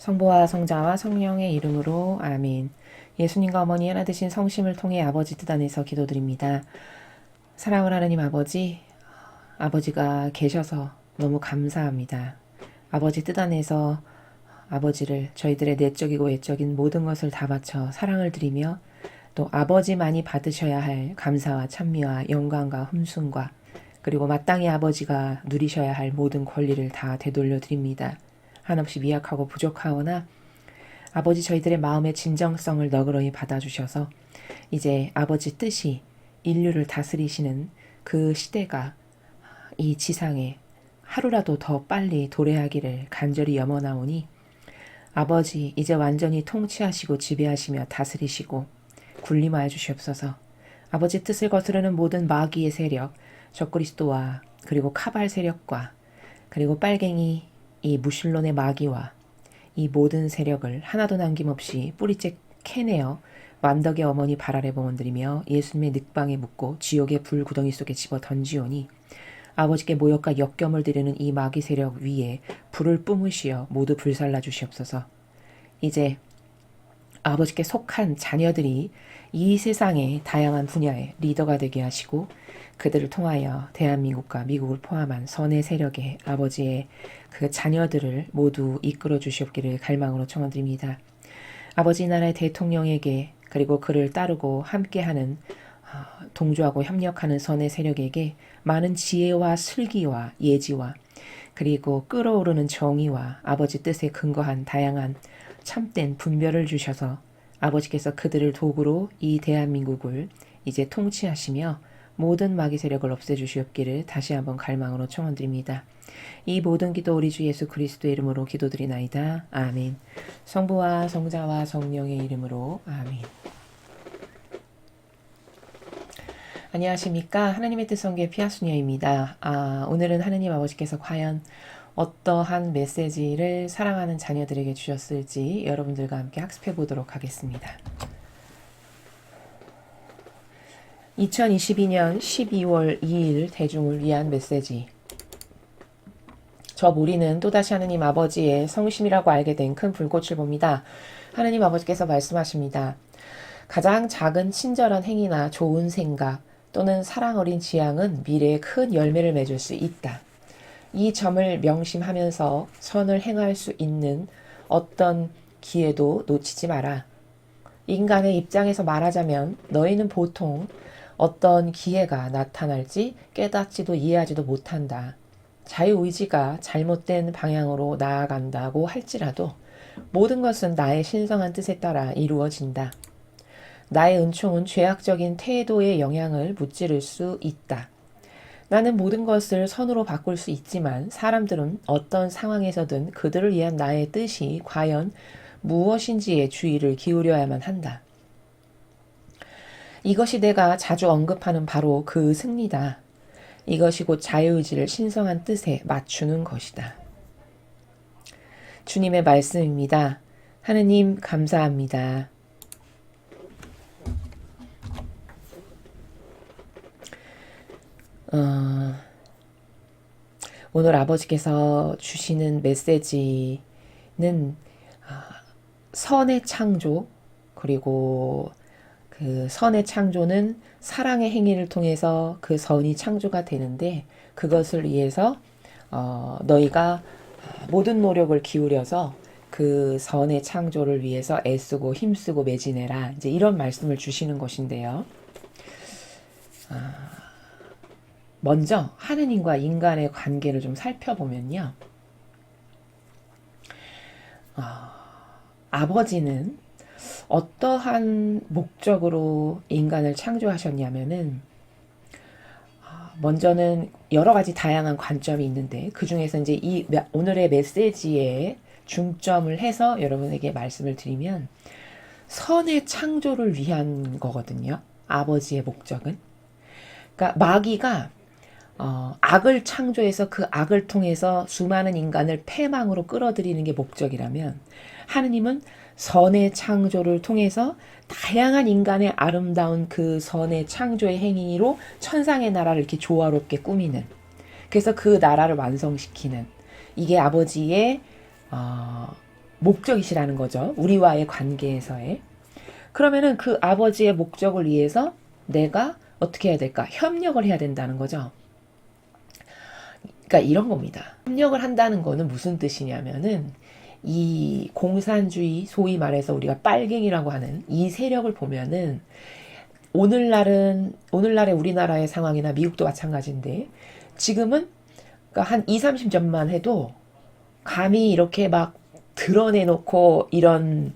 성부와 성자와 성령의 이름으로 아멘. 예수님과 어머니 하나 되신 성심을 통해 아버지 뜻 안에서 기도드립니다. 사랑을 하나님 아버지, 아버지가 계셔서 너무 감사합니다. 아버지 뜻 안에서 아버지를 저희들의 내적이고 외적인 모든 것을 다 바쳐 사랑을 드리며 또 아버지만이 받으셔야 할 감사와 찬미와 영광과 흠숭과 그리고 마땅히 아버지가 누리셔야 할 모든 권리를 다 되돌려 드립니다. 한없이 미약하고 부족하오나 아버지 저희들의 마음의 진정성을 너그러이 받아주셔서 이제 아버지 뜻이 인류를 다스리시는 그 시대가 이 지상에 하루라도 더 빨리 도래하기를 간절히 염원하오니 아버지 이제 완전히 통치하시고 지배하시며 다스리시고 군림하여 주시옵소서. 아버지 뜻을 거스르는 모든 마귀의 세력, 적그리스도와 그리고 카발 세력과 그리고 빨갱이 이 무신론의 마귀와 이 모든 세력을 하나도 남김없이 뿌리째 캐내어 완덕의 어머니 발 아래 봉헌드리며 예수님의 늑방에 묻고 지옥의 불구덩이 속에 집어 던지오니 아버지께 모욕과 역경을 드리는 이 마귀 세력 위에 불을 뿜으시어 모두 불살라 주시옵소서. 이제 아버지께 속한 자녀들이 이 세상의 다양한 분야의 리더가 되게 하시고 그들을 통하여 대한민국과 미국을 포함한 선의 세력의 아버지의 그 자녀들을 모두 이끌어 주시옵기를 갈망으로 청원드립니다. 아버지 나라의 대통령에게 그리고 그를 따르고 함께하는 동조하고 협력하는 선의 세력에게 많은 지혜와 슬기와 예지와 그리고 끓어오르는 정의와 아버지 뜻에 근거한 다양한 참된 분별을 주셔서 아버지께서 그들을 도구로 이 대한민국을 이제 통치하시며 모든 마귀 세력을 없애주시옵기를 다시 한번 갈망으로 청원드립니다. 이 모든 기도 우리 주 예수 그리스도의 이름으로 기도드리나이다. 아멘. 성부와 성자와 성령의 이름으로 아멘. 안녕하십니까. 하나님의 뜻 성교의 피아수녀입니다. 오늘은 하나님 아버지께서 과연 어떠한 메시지를 사랑하는 자녀들에게 주셨을지 여러분들과 함께 학습해 보도록 하겠습니다. 2022년 12월 2일 대중을 위한 메시지. 저 무리는 또다시 하느님 아버지의 성심이라고 알게 된 큰 불꽃을 봅니다. 하느님 아버지께서 말씀하십니다. 가장 작은 친절한 행위나 좋은 생각 또는 사랑 어린 지향은 미래에 큰 열매를 맺을 수 있다. 이 점을 명심하면서 선을 행할 수 있는 어떤 기회도 놓치지 마라. 인간의 입장에서 말하자면 너희는 보통 어떤 기회가 나타날지 깨닫지도 이해하지도 못한다. 자유의지가 잘못된 방향으로 나아간다고 할지라도 모든 것은 나의 신성한 뜻에 따라 이루어진다. 나의 은총은 죄악적인 태도의 영향을 무찌를 수 있다. 나는 모든 것을 선으로 바꿀 수 있지만 사람들은 어떤 상황에서든 그들을 위한 나의 뜻이 과연 무엇인지에 주의를 기울여야만 한다. 이것이 내가 자주 언급하는 바로 그 승리다. 이것이 곧 자유의지를 신성한 뜻에 맞추는 것이다. 주님의 말씀입니다. 하느님 감사합니다. 오늘 아버지께서 주시는 메시지는 선의 창조, 그리고 그 선의 창조는 사랑의 행위를 통해서 그 선이 창조가 되는데 그것을 위해서 너희가 모든 노력을 기울여서 그 선의 창조를 위해서 애쓰고 힘쓰고 매진해라. 이제 이런 말씀을 주시는 것인데요. 먼저 하느님과 인간의 관계를 좀 살펴보면요. 아버지는 어떠한 목적으로 인간을 창조하셨냐면은 먼저는 여러 가지 다양한 관점이 있는데 그 중에서 이제 이 오늘의 메시지에 중점을 해서 여러분에게 말씀을 드리면 선의 창조를 위한 거거든요. 아버지의 목적은. 그러니까 마귀가 악을 창조해서 그 악을 통해서 수많은 인간을 패망으로 끌어들이는 게 목적이라면 하느님은 선의 창조를 통해서 다양한 인간의 아름다운 그 선의 창조의 행위로 천상의 나라를 이렇게 조화롭게 꾸미는, 그래서 그 나라를 완성시키는, 이게 아버지의 목적이시라는 거죠. 우리와의 관계에서의. 그러면은 그 아버지의 목적을 위해서 내가 어떻게 해야 될까? 협력을 해야 된다는 거죠. 그러니까 이런 겁니다. 협력을 한다는 거는 무슨 뜻이냐면은 이 공산주의, 소위 말해서 우리가 빨갱이라고 하는 이 세력을 보면은 오늘날의 우리나라의 상황이나 미국도 마찬가지인데 지금은 그러니까 한 2, 30년만 해도 감히 이렇게 막 드러내놓고 이런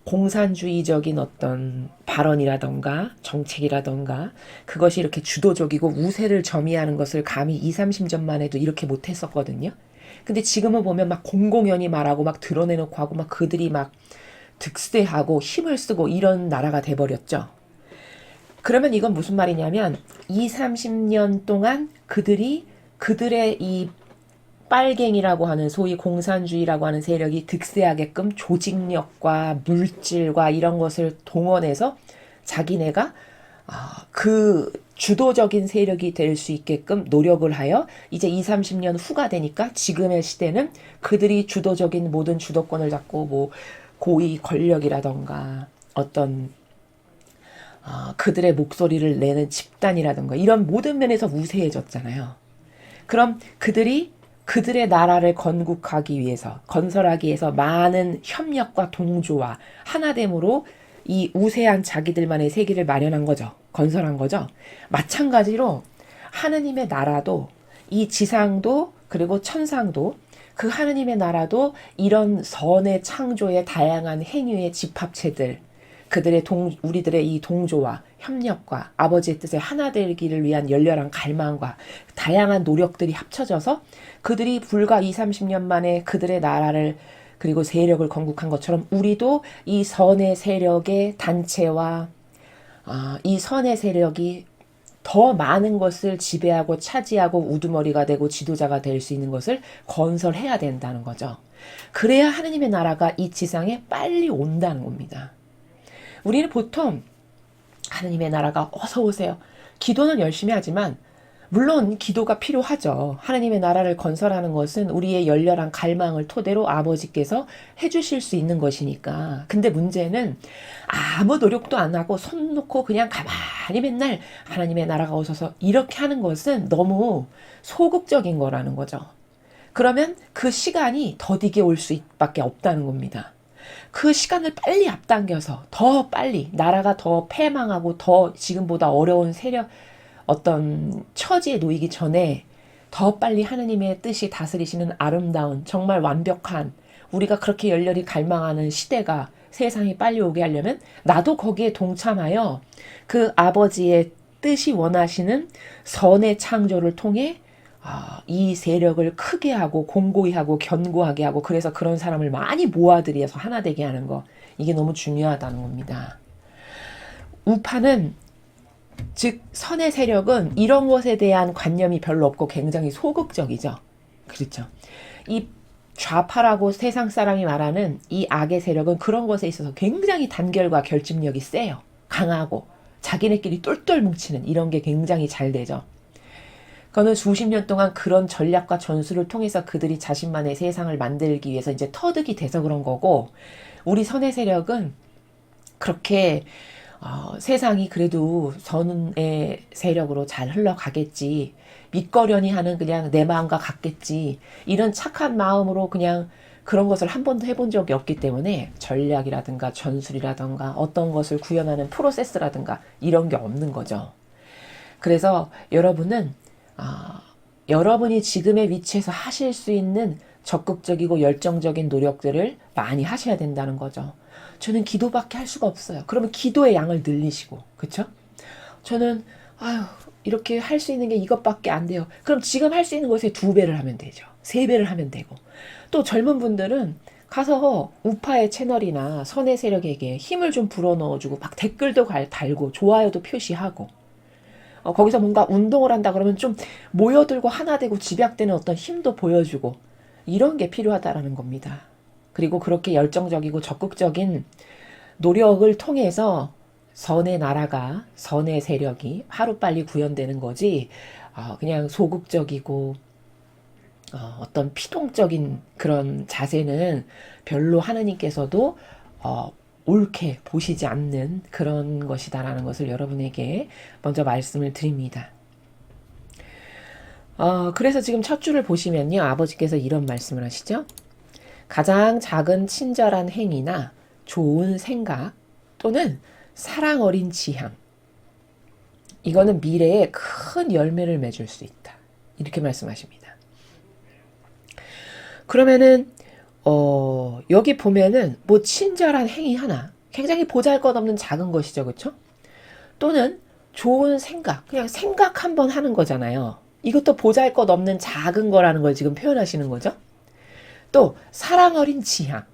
공산주의적인 어떤 발언이라던가 정책이라던가 그것이 이렇게 주도적이고 우세를 점이하는 것을 감히 2, 30년만 해도 이렇게 못했었거든요. 근데 지금은 보면 막 공공연히 말하고 막 드러내놓고 하고 막 그들이 막 득세하고 힘을 쓰고 이런 나라가 돼버렸죠. 그러면 이건 무슨 말이냐면 2, 30년 동안 그들의 이 빨갱이라고 하는 소위 공산주의라고 하는 세력이 득세하게끔 조직력과 물질과 이런 것을 동원해서 자기네가 그 주도적인 세력이 될 수 있게끔 노력을 하여 이제 2, 30년 후가 되니까 지금의 시대는 그들이 주도적인 모든 주도권을 잡고 뭐 고위 권력이라던가 어떤 그들의 목소리를 내는 집단이라던가 이런 모든 면에서 우세해졌잖아요. 그럼 그들의 나라를 건국하기 위해서, 건설하기 위해서 많은 협력과 동조와 하나됨으로 이 우세한 자기들만의 세계를 마련한 거죠. 건설한 거죠. 마찬가지로 하느님의 나라도 이 지상도 그리고 천상도 그 하느님의 나라도 이런 선의 창조의 다양한 행위의 집합체들 우리들의 이 동조와 협력과 아버지의 뜻에 하나 되기를 위한 열렬한 갈망과 다양한 노력들이 합쳐져서 그들이 불과 2, 30년 만에 그들의 나라를 그리고 세력을 건국한 것처럼 우리도 이 선의 세력의 단체와 이 선의 세력이 더 많은 것을 지배하고 차지하고 우두머리가 되고 지도자가 될 수 있는 것을 건설해야 된다는 거죠. 그래야 하느님의 나라가 이 지상에 빨리 온다는 겁니다. 우리는 보통 하느님의 나라가 어서 오세요. 기도는 열심히 하지만 물론 기도가 필요하죠. 하느님의 나라를 건설하는 것은 우리의 열렬한 갈망을 토대로 아버지께서 해주실 수 있는 것이니까. 근데 문제는 아무 노력도 안 하고 손 놓고 그냥 가만히 맨날 하나님의 나라가 오셔서 이렇게 하는 것은 너무 소극적인 거라는 거죠. 그러면 그 시간이 더디게 올 수밖에 없다는 겁니다. 그 시간을 빨리 앞당겨서 더 빨리 나라가 더 패망하고 더 지금보다 어려운 세력 어떤 처지에 놓이기 전에 더 빨리 하느님의 뜻이 다스리시는 아름다운 정말 완벽한 우리가 그렇게 열렬히 갈망하는 시대가 세상에 빨리 오게 하려면 나도 거기에 동참하여 그 아버지의 뜻이 원하시는 선의 창조를 통해 이 세력을 크게 하고 공고히 하고 견고하게 하고 그래서 그런 사람을 많이 모아들여서 하나 되게 하는 거 이게 너무 중요하다는 겁니다. 우파는 즉 선의 세력은 이런 것에 대한 관념이 별로 없고 굉장히 소극적이죠. 그렇죠. 이 좌파라고 세상 사람이 말하는 이 악의 세력은 그런 것에 있어서 굉장히 단결과 결집력이 세요. 강하고 자기네끼리 똘똘 뭉치는 이런 게 굉장히 잘 되죠. 그거는 수십 년 동안 그런 전략과 전술을 통해서 그들이 자신만의 세상을 만들기 위해서 이제 터득이 돼서 그런 거고 우리 선의 세력은 그렇게 세상이 그래도 선의 세력으로 잘 흘러가겠지 믿거려니 하는 그냥 내 마음과 같겠지 이런 착한 마음으로 그냥 그런 것을 한 번도 해본 적이 없기 때문에 전략이라든가 전술이라든가 어떤 것을 구현하는 프로세스라든가 이런 게 없는 거죠. 그래서 여러분은 여러분이 지금의 위치에서 하실 수 있는 적극적이고 열정적인 노력들을 많이 하셔야 된다는 거죠. 저는 기도밖에 할 수가 없어요. 그러면 기도의 양을 늘리시고, 그쵸? 저는 이렇게 할 수 있는 게 이것밖에 안 돼요. 그럼 지금 할 수 있는 것에 2배를 하면 되죠. 3배를 하면 되고. 또 젊은 분들은 가서 우파의 채널이나 선의 세력에게 힘을 좀 불어넣어주고 막 댓글도 달고 좋아요도 표시하고 거기서 뭔가 운동을 한다 그러면 좀 모여들고 하나 되고 집약되는 어떤 힘도 보여주고 이런 게 필요하다라는 겁니다. 그리고 그렇게 열정적이고 적극적인 노력을 통해서 선의 나라가 선의 세력이 하루빨리 구현되는 거지 그냥 소극적이고 어떤 피동적인 그런 자세는 별로 하느님께서도 옳게 보시지 않는 그런 것이다라는 것을 여러분에게 먼저 말씀을 드립니다. 그래서 지금 첫 줄을 보시면요. 아버지께서 이런 말씀을 하시죠. 가장 작은 친절한 행위나 좋은 생각 또는 사랑 어린 지향. 이거는 미래에 큰 열매를 맺을 수 있다. 이렇게 말씀하십니다. 그러면은 여기 보면은 뭐 친절한 행위 하나, 굉장히 보잘것없는 작은 것이죠, 그렇죠? 또는 좋은 생각, 그냥 생각 한번 하는 거잖아요. 이것도 보잘것없는 작은 거라는 걸 지금 표현하시는 거죠. 또 사랑 어린 지향,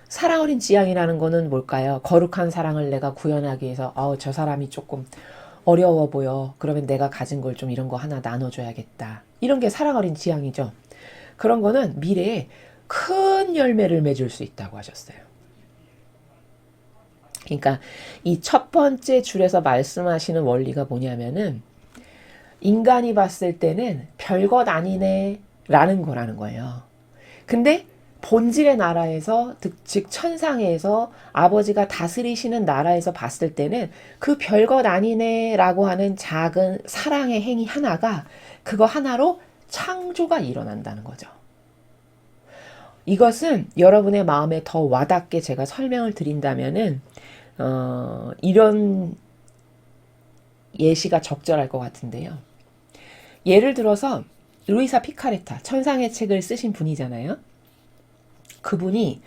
사랑 어린 지향이라는 거는 뭘까요? 거룩한 사랑을 내가 구현하기 위해서 저 사람이 조금 어려워 보여. 그러면 내가 가진 걸 좀 이런 거 하나 나눠줘야겠다. 이런 게 사랑 어린 지향이죠. 그런 거는 미래에 큰 열매를 맺을 수 있다고 하셨어요. 그러니까 이 첫 번째 줄에서 말씀하시는 원리가 뭐냐면은 인간이 봤을 때는 별것 아니네 라는 거라는 거예요. 근데 본질의 나라에서 즉 천상에서 아버지가 다스리시는 나라에서 봤을 때는 그 별것 아니네 라고 하는 작은 사랑의 행위 하나가 그거 하나로 창조가 일어난다는 거죠. 이것은 여러분의 마음에 더 와닿게 제가 설명을 드린다면은 이런 예시가 적절할 것 같은데요. 예를 들어서 루이사 피카레타 천상의 책을 쓰신 분이잖아요. 그분이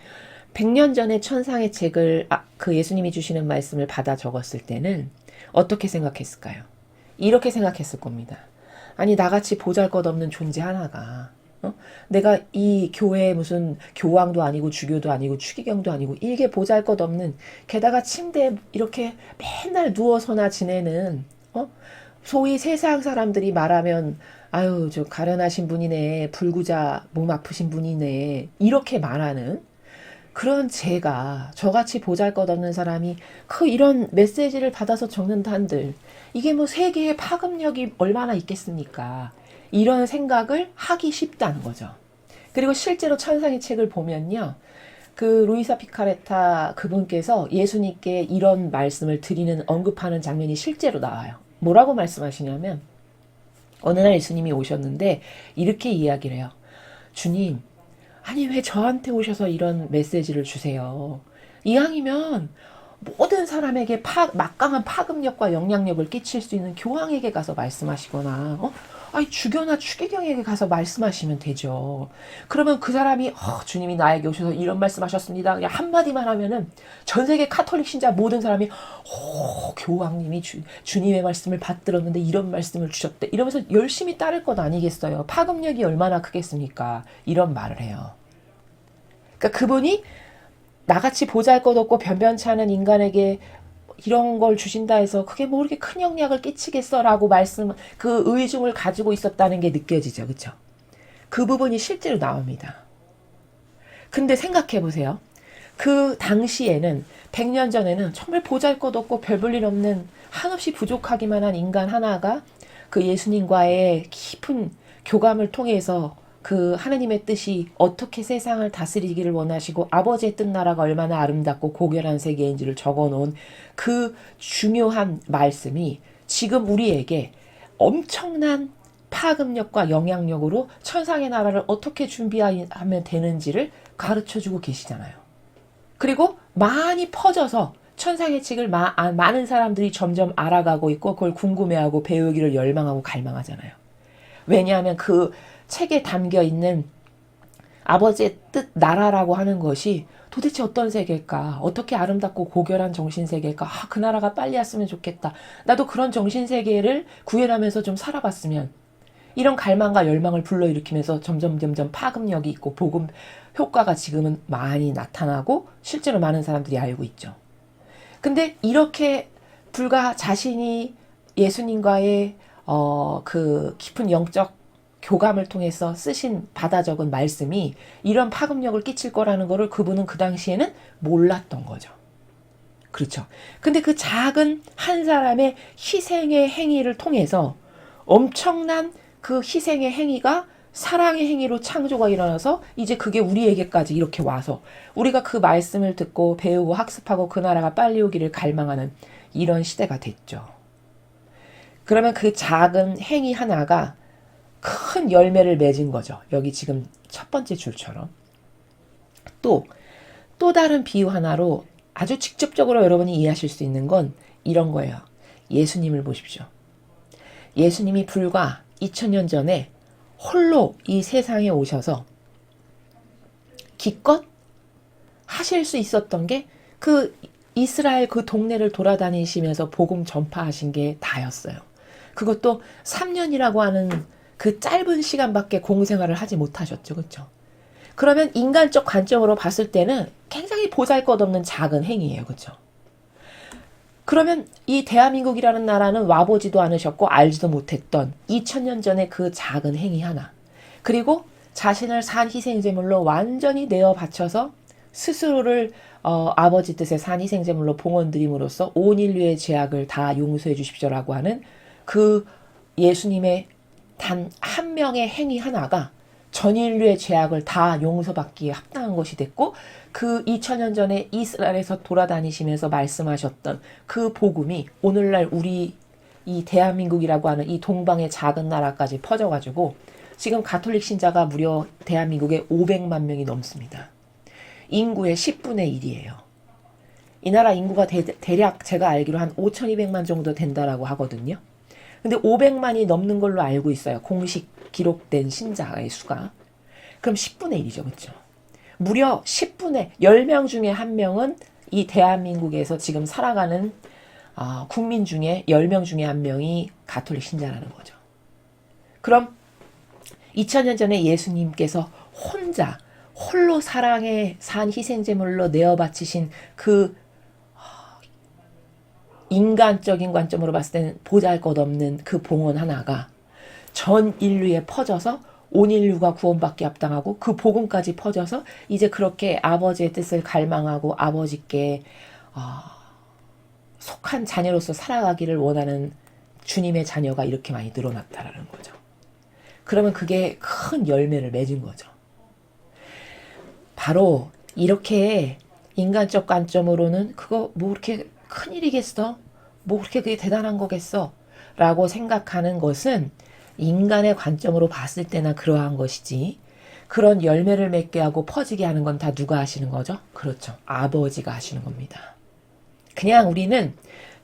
100년 전에 천상의 책을 그 예수님이 주시는 말씀을 받아 적었을 때는 어떻게 생각했을까요? 이렇게 생각했을 겁니다. 아니 나같이 보잘것없는 존재 하나가 내가 이 교회에 무슨 교황도 아니고 주교도 아니고 추기경도 아니고 이게 보잘것없는 게다가 침대에 이렇게 맨날 누워서나 지내는 소위 세상 사람들이 말하면 아유 저 가련하신 분이네 불구자 몸 아프신 분이네 이렇게 말하는 그런 제가 저같이 보잘것없는 사람이 그 이런 메시지를 받아서 적는다 한들 이게 뭐 세계의 파급력이 얼마나 있겠습니까? 이런 생각을 하기 쉽다는 거죠. 그리고 실제로 천상의 책을 보면요. 그 루이사 피카레타 그분께서 예수님께 이런 말씀을 드리는 언급하는 장면이 실제로 나와요. 뭐라고 말씀하시냐면 어느 날 예수님이 오셨는데 이렇게 이야기를 해요. 주님, 아니 왜 저한테 오셔서 이런 메시지를 주세요? 이왕이면 모든 사람에게 막강한 파급력과 영향력을 끼칠 수 있는 교황에게 가서 말씀하시거나 아니 주교나 추기경에게 가서 말씀하시면 되죠. 그러면 그 사람이 주님이 나에게 오셔서 이런 말씀하셨습니다. 그냥 한마디만 하면은 전 세계 카톨릭 신자 모든 사람이 교황님이 주님의 말씀을 받들었는데 이런 말씀을 주셨대. 이러면서 열심히 따를 것 아니겠어요. 파급력이 얼마나 크겠습니까? 이런 말을 해요. 그러니까 그분이 나같이 보잘것없고 변변치 않은 인간에게 이런 걸 주신다 해서 그게 뭐 이렇게 큰 영향을 끼치겠어라고 그 의중을 가지고 있었다는 게 느껴지죠. 그렇죠? 그 부분이 실제로 나옵니다. 근데 생각해 보세요. 그 당시에는 100년 전에는 정말 보잘것없고 별 볼 일 없는 한없이 부족하기만 한 인간 하나가 그 예수님과의 깊은 교감을 통해서 그 하나님의 뜻이 어떻게 세상을 다스리기를 원하시고 아버지의 뜻 나라가 얼마나 아름답고 고결한 세계인지를 적어놓은 그 중요한 말씀이 지금 우리에게 엄청난 파급력과 영향력으로 천상의 나라를 어떻게 준비하면 되는지를 가르쳐주고 계시잖아요. 그리고 많이 퍼져서 천상의 책을 많은 사람들이 점점 알아가고 있고 그걸 궁금해하고 배우기를 열망하고 갈망하잖아요. 왜냐하면 그 책에 담겨 있는 아버지의 뜻 나라라고 하는 것이 도대체 어떤 세계일까? 어떻게 아름답고 고결한 정신세계일까? 그 나라가 빨리 왔으면 좋겠다. 나도 그런 정신세계를 구현하면서 좀 살아봤으면. 이런 갈망과 열망을 불러일으키면서 점점 파급력이 있고 복음 효과가 지금은 많이 나타나고 실제로 많은 사람들이 알고 있죠. 근데 이렇게 불과 자신이 예수님과의 그 깊은 영적 교감을 통해서 받아 적은 말씀이 이런 파급력을 끼칠 거라는 거를 그분은 그 당시에는 몰랐던 거죠. 그렇죠. 근데 그 작은 한 사람의 희생의 행위를 통해서 엄청난 그 희생의 행위가 사랑의 행위로 창조가 일어나서 이제 그게 우리에게까지 이렇게 와서 우리가 그 말씀을 듣고 배우고 학습하고 그 나라가 빨리 오기를 갈망하는 이런 시대가 됐죠. 그러면 그 작은 행위 하나가 큰 열매를 맺은 거죠. 여기 지금 첫 번째 줄처럼. 또 다른 비유 하나로 아주 직접적으로 여러분이 이해하실 수 있는 건 이런 거예요. 예수님을 보십시오. 예수님이 불과 2000년 전에 홀로 이 세상에 오셔서 기껏 하실 수 있었던 게 그 이스라엘 그 동네를 돌아다니시면서 복음 전파하신 게 다였어요. 그것도 3년이라고 하는 그 짧은 시간밖에 공생활을 하지 못하셨죠. 그렇죠? 그러면 인간적 관점으로 봤을 때는 굉장히 보잘것없는 작은 행위예요. 그렇죠? 그러면 이 대한민국이라는 나라는 와보지도 않으셨고 알지도 못했던 2000년 전에 그 작은 행위 하나, 그리고 자신을 산 희생제물로 완전히 내어 바쳐서 스스로를 아버지 뜻의 산 희생제물로 봉헌드림으로써 온 인류의 죄악을 다 용서해 주십시오라고 하는 그 예수님의 단 한 명의 행위 하나가 전 인류의 죄악을 다 용서받기에 합당한 것이 됐고, 그 2000년 전에 이스라엘에서 돌아다니시면서 말씀하셨던 그 복음이 오늘날 우리 이 대한민국이라고 하는 이 동방의 작은 나라까지 퍼져가지고 지금 가톨릭 신자가 무려 대한민국에 500만 명이 넘습니다. 인구의 10분의 1이에요. 이 나라 인구가 대략 제가 알기로 한 5200만 정도 된다라고 하거든요. 근데 500만이 넘는 걸로 알고 있어요. 공식 기록된 신자의 수가. 그럼 10분의 1이죠. 그렇죠? 무려 10명 중에 1명은 이 대한민국에서 지금 살아가는 국민 중에 10명 중에 1명이 가톨릭 신자라는 거죠. 그럼 2000년 전에 예수님께서 홀로 사랑의 산 희생제물로 내어 바치신 그 인간적인 관점으로 봤을 때는 보잘것없는 그 봉헌 하나가 전 인류에 퍼져서 온 인류가 구원받기 합당하고 그 복음까지 퍼져서 이제 그렇게 아버지의 뜻을 갈망하고 아버지께 속한 자녀로서 살아가기를 원하는 주님의 자녀가 이렇게 많이 늘어났다라는 거죠. 그러면 그게 큰 열매를 맺은 거죠. 바로 이렇게 인간적 관점으로는 그거 뭐 그렇게 큰일이겠어? 뭐 그렇게 그게 대단한 거겠어? 라고 생각하는 것은 인간의 관점으로 봤을 때나 그러한 것이지, 그런 열매를 맺게 하고 퍼지게 하는 건 다 누가 하시는 거죠? 그렇죠. 아버지가 하시는 겁니다. 그냥 우리는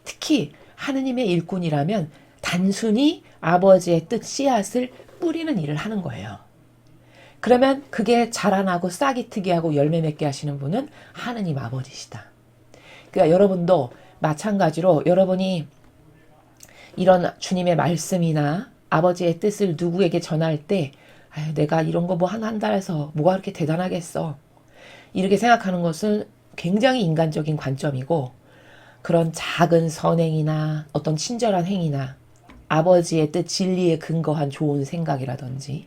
특히 하느님의 일꾼이라면 단순히 아버지의 뜻 씨앗을 뿌리는 일을 하는 거예요. 그러면 그게 자라나고 싹이 트게 하고 열매 맺게 하시는 분은 하느님 아버지시다. 그러니까 여러분도 마찬가지로 여러분이 이런 주님의 말씀이나 아버지의 뜻을 누구에게 전할 때 내가 이런 거 뭐 하나 한다 해서 뭐가 그렇게 대단하겠어, 이렇게 생각하는 것은 굉장히 인간적인 관점이고, 그런 작은 선행이나 어떤 친절한 행위나 아버지의 뜻 진리에 근거한 좋은 생각이라든지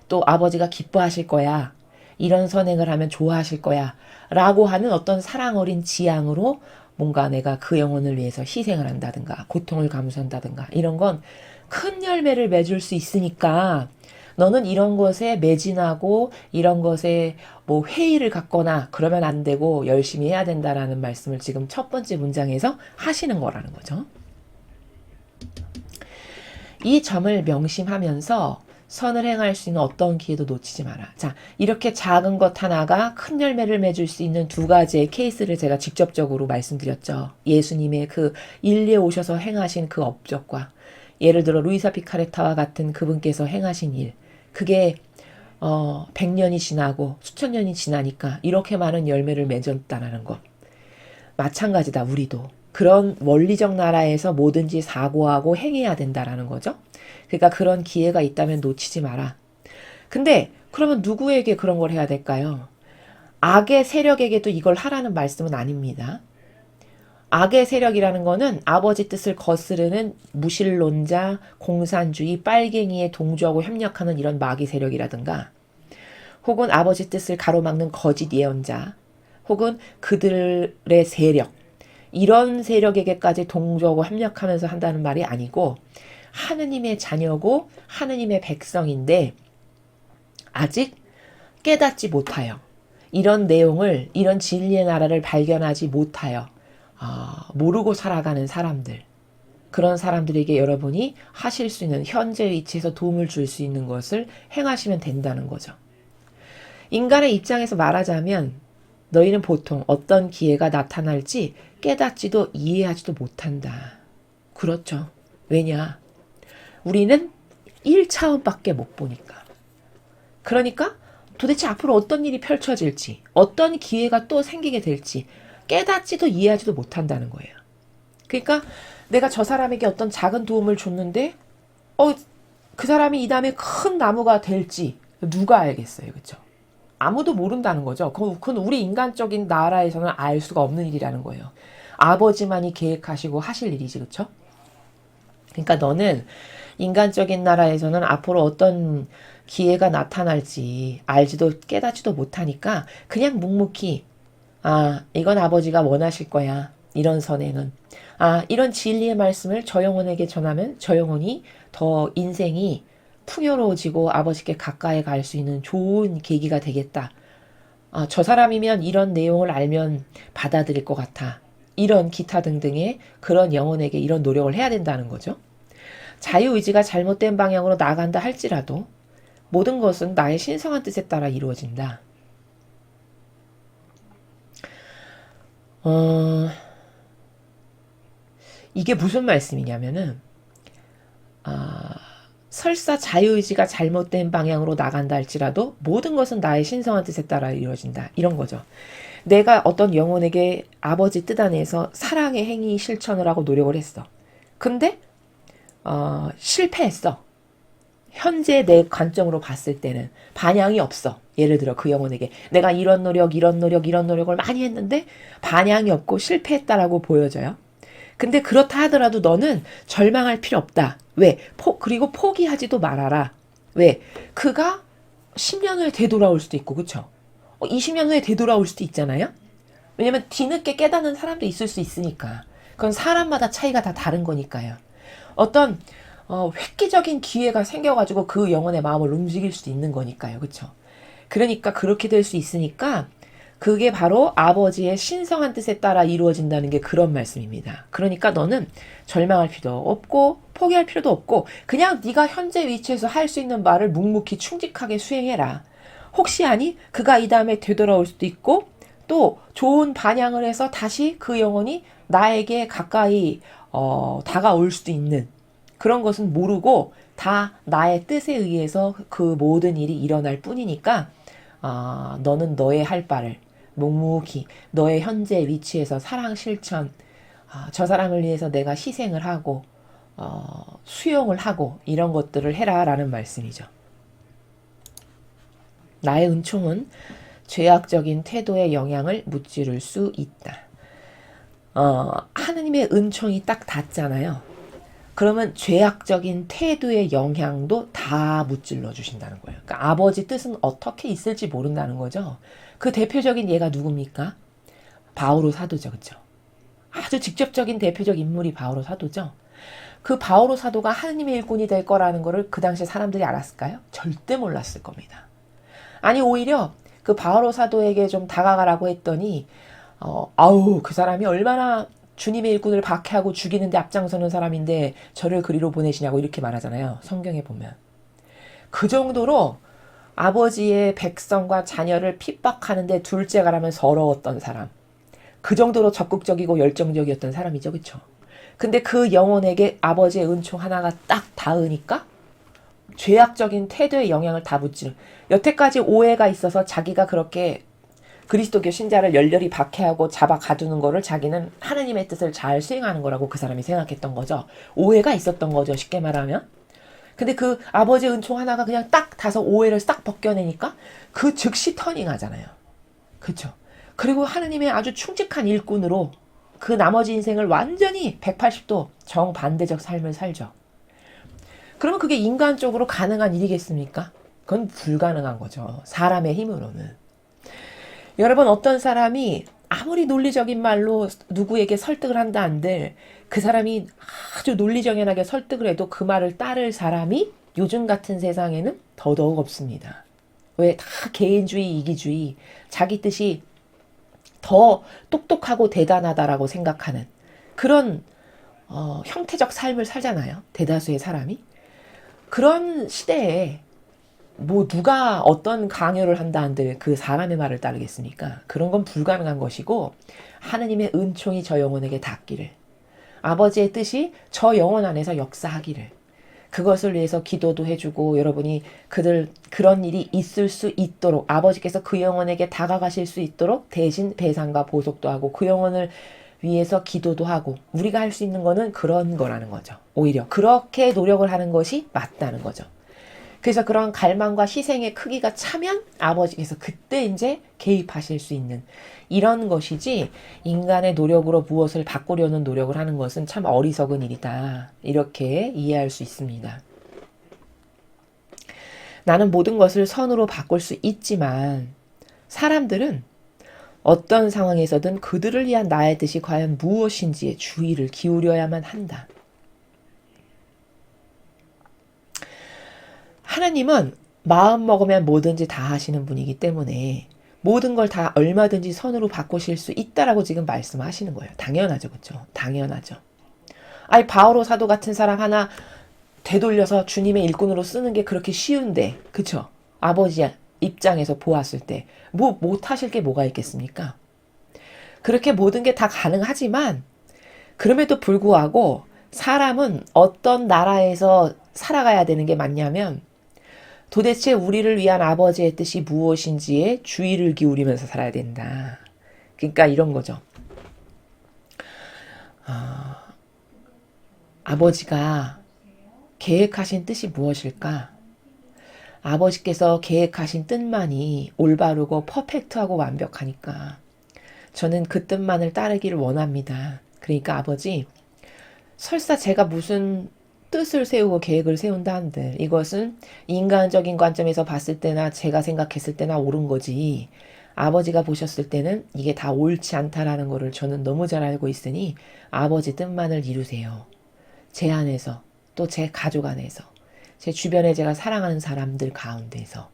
또 아버지가 기뻐하실 거야, 이런 선행을 하면 좋아하실 거야 라고 하는 어떤 사랑 어린 지향으로 뭔가 내가 그 영혼을 위해서 희생을 한다든가 고통을 감수한다든가 이런 건 큰 열매를 맺을 수 있으니까 너는 이런 것에 매진하고 이런 것에 뭐 회의를 갖거나 그러면 안 되고 열심히 해야 된다라는 말씀을 지금 첫 번째 문장에서 하시는 거라는 거죠. 이 점을 명심하면서 선을 행할 수 있는 어떤 기회도 놓치지 마라. 자, 이렇게 작은 것 하나가 큰 열매를 맺을 수 있는 두 가지의 케이스를 제가 직접적으로 말씀드렸죠. 예수님의 그 인류에 오셔서 행하신 그 업적과 예를 들어 루이사 피카레타와 같은 그분께서 행하신 일, 그게 100년이 지나고 수천 년이 지나니까 이렇게 많은 열매를 맺었다는 것. 마찬가지다. 우리도 그런 원리적 나라에서 뭐든지 사고하고 행해야 된다라는 거죠. 그러니까 그런 기회가 있다면 놓치지 마라. 근데 그러면 누구에게 그런 걸 해야 될까요? 악의 세력에게도 이걸 하라는 말씀은 아닙니다. 악의 세력이라는 거는 아버지 뜻을 거스르는 무신론자, 공산주의, 빨갱이에 동조하고 협력하는 이런 마귀 세력이라든가, 혹은 아버지 뜻을 가로막는 거짓 예언자, 혹은 그들의 세력, 이런 세력에게까지 동조하고 협력하면서 한다는 말이 아니고 하느님의 자녀고 하느님의 백성인데 아직 깨닫지 못하여 이런 내용을, 이런 진리의 나라를 발견하지 못하여 모르고 살아가는 사람들, 그런 사람들에게 여러분이 하실 수 있는, 현재 위치에서 도움을 줄 수 있는 것을 행하시면 된다는 거죠. 인간의 입장에서 말하자면 너희는 보통 어떤 기회가 나타날지 깨닫지도 이해하지도 못한다. 그렇죠. 왜냐? 우리는 1차원밖에 못 보니까. 그러니까 도대체 앞으로 어떤 일이 펼쳐질지, 어떤 기회가 또 생기게 될지 깨닫지도 이해하지도 못한다는 거예요. 그러니까 내가 저 사람에게 어떤 작은 도움을 줬는데 그 사람이 이 다음에 큰 나무가 될지 누가 알겠어요. 그렇죠? 아무도 모른다는 거죠. 그건 우리 인간적인 나라에서는 알 수가 없는 일이라는 거예요. 아버지만이 계획하시고 하실 일이지. 그렇죠? 그러니까 너는 인간적인 나라에서는 앞으로 어떤 기회가 나타날지 알지도 깨닫지도 못하니까 그냥 묵묵히 이건 아버지가 원하실 거야. 이런 선행은. 이런 진리의 말씀을 저 영혼에게 전하면 저 영혼이 더 인생이 풍요로워지고 아버지께 가까이 갈 수 있는 좋은 계기가 되겠다. 저 사람이면 이런 내용을 알면 받아들일 것 같아. 이런 기타 등등의 그런 영혼에게 이런 노력을 해야 된다는 거죠. 자유의지가 잘못된 방향으로 나간다 할지라도 모든 것은 나의 신성한 뜻에 따라 이루어진다. 이게 무슨 말씀이냐면은 설사 자유의지가 잘못된 방향으로 나간다 할지라도 모든 것은 나의 신성한 뜻에 따라 이루어진다. 이런 거죠. 내가 어떤 영혼에게 아버지 뜻 안에서 사랑의 행위 실천을 하고 노력을 했어. 근데 실패했어. 현재 내 관점으로 봤을 때는 반향이 없어. 예를 들어 그 영혼에게 내가 이런 노력을 많이 했는데 반향이 없고 실패했다라고 보여져요. 근데 그렇다 하더라도 너는 절망할 필요 없다. 왜? 그리고 포기하지도 말아라. 왜? 그가 10년 후에 되돌아올 수도 있고, 그쵸? 20년 후에 되돌아올 수도 있잖아요? 왜냐면 뒤늦게 깨닫는 사람도 있을 수 있으니까. 그건 사람마다 차이가 다 다른 거니까요. 어떤 획기적인 기회가 생겨가지고 그 영혼의 마음을 움직일 수도 있는 거니까요. 그쵸? 그러니까 그렇게 될 수 있으니까 그게 바로 아버지의 신성한 뜻에 따라 이루어진다는 게 그런 말씀입니다. 그러니까 너는 절망할 필요도 없고 포기할 필요도 없고 그냥 네가 현재 위치에서 할 수 있는 말을 묵묵히 충직하게 수행해라. 혹시 아니 그가 이 다음에 되돌아올 수도 있고 또 좋은 반향을 해서 다시 그 영혼이 나에게 가까이 다가올 수도 있는 그런 것은 모르고 다 나의 뜻에 의해서 그 모든 일이 일어날 뿐이니까 너는 너의 할 바를 묵묵히 너의 현재 위치에서 사랑 실천 저 사람을 위해서 내가 희생을 하고 수용을 하고 이런 것들을 해라라는 말씀이죠. 나의 은총은 죄악적인 태도의 영향을 무찌를 수 있다. 하느님의 은총이 딱 닿잖아요. 그러면 죄악적인 태도의 영향도 다 무찔러 주신다는 거예요. 그러니까 아버지 뜻은 어떻게 있을지 모른다는 거죠. 그 대표적인 예가 누굽니까? 바오로 사도죠. 그렇죠? 아주 직접적인 대표적 인물이 바오로 사도죠. 그 바오로 사도가 하느님의 일꾼이 될 거라는 거를 그 당시에 사람들이 알았을까요? 절대 몰랐을 겁니다. 아니 오히려 그 바오로 사도에게 좀 다가가라고 했더니 그 사람이 얼마나 주님의 일꾼을 박해하고 죽이는데 앞장서는 사람인데 저를 그리로 보내시냐고 이렇게 말하잖아요. 성경에 보면. 그 정도로 아버지의 백성과 자녀를 핍박하는데 둘째가라면 서러웠던 사람. 그 정도로 적극적이고 열정적이었던 사람이죠. 그렇죠? 근데 그 영혼에게 아버지의 은총 하나가 딱 닿으니까 죄악적인 태도의 영향을 다 묻지는. 여태까지 오해가 있어서 자기가 그렇게 그리스도교 신자를 열렬히 박해하고 잡아 가두는 거를 자기는 하느님의 뜻을 잘 수행하는 거라고 그 사람이 생각했던 거죠. 오해가 있었던 거죠. 쉽게 말하면. 근데 그 아버지의 은총 하나가 그냥 딱 닿아서 오해를 싹 벗겨내니까 그 즉시 터닝하잖아요. 그렇죠? 그리고 하느님의 아주 충직한 일꾼으로 그 나머지 인생을 완전히 180도 정반대적 삶을 살죠. 그러면 그게 인간적으로 가능한 일이겠습니까? 그건 불가능한 거죠. 사람의 힘으로는. 여러분 어떤 사람이 아무리 논리적인 말로 누구에게 설득을 한다 한들 그 사람이 아주 논리정연하게 설득을 해도 그 말을 따를 사람이 요즘 같은 세상에는 더더욱 없습니다. 왜 다 개인주의, 이기주의, 자기 뜻이 더 똑똑하고 대단하다라고 생각하는 그런 형태적 삶을 살잖아요. 대다수의 사람이. 그런 시대에 뭐 누가 어떤 강요를 한다 한들 그 사람의 말을 따르겠습니까? 그런 건 불가능한 것이고 하느님의 은총이 저 영혼에게 닿기를, 아버지의 뜻이 저 영혼 안에서 역사하기를, 그것을 위해서 기도도 해주고 여러분이 그런 일이 있을 수 있도록 아버지께서 그 영혼에게 다가가실 수 있도록 대신 배상과 보속도 하고 그 영혼을 위해서 기도도 하고 우리가 할 수 있는 거는 그런 거라는 거죠. 오히려 그렇게 노력을 하는 것이 맞다는 거죠. 그래서 그런 갈망과 희생의 크기가 차면 아버지께서 그때 이제 개입하실 수 있는 이런 것이지, 인간의 노력으로 무엇을 바꾸려는 노력을 하는 것은 참 어리석은 일이다. 이렇게 이해할 수 있습니다. 나는 모든 것을 선으로 바꿀 수 있지만 사람들은 어떤 상황에서든 그들을 위한 나의 뜻이 과연 무엇인지에 주의를 기울여야만 한다. 하나님은 마음 먹으면 뭐든지 다 하시는 분이기 때문에 모든 걸 다 얼마든지 선으로 바꾸실 수 있다라고 지금 말씀하시는 거예요. 당연하죠. 그렇죠? 당연하죠. 아니 바오로 사도 같은 사람 하나 되돌려서 주님의 일꾼으로 쓰는 게 그렇게 쉬운데, 그렇죠? 아버지 입장에서 보았을 때 뭐 못하실 게 뭐가 있겠습니까? 그렇게 모든 게 다 가능하지만 그럼에도 불구하고 사람은 어떤 나라에서 살아가야 되는 게 맞냐면 도대체 우리를 위한 아버지의 뜻이 무엇인지에 주의를 기울이면서 살아야 된다. 그러니까 이런 거죠. 아버지가 계획하신 뜻이 무엇일까? 아버지께서 계획하신 뜻만이 올바르고 퍼펙트하고 완벽하니까 저는 그 뜻만을 따르기를 원합니다. 그러니까 아버지, 설사 제가 무슨 뜻을 세우고 계획을 세운다 한들 이것은 인간적인 관점에서 봤을 때나 제가 생각했을 때나 옳은 거지, 아버지가 보셨을 때는 이게 다 옳지 않다라는 거를 저는 너무 잘 알고 있으니 아버지 뜻만을 이루세요. 제 안에서, 또 제 가족 안에서, 제 주변에 제가 사랑하는 사람들 가운데서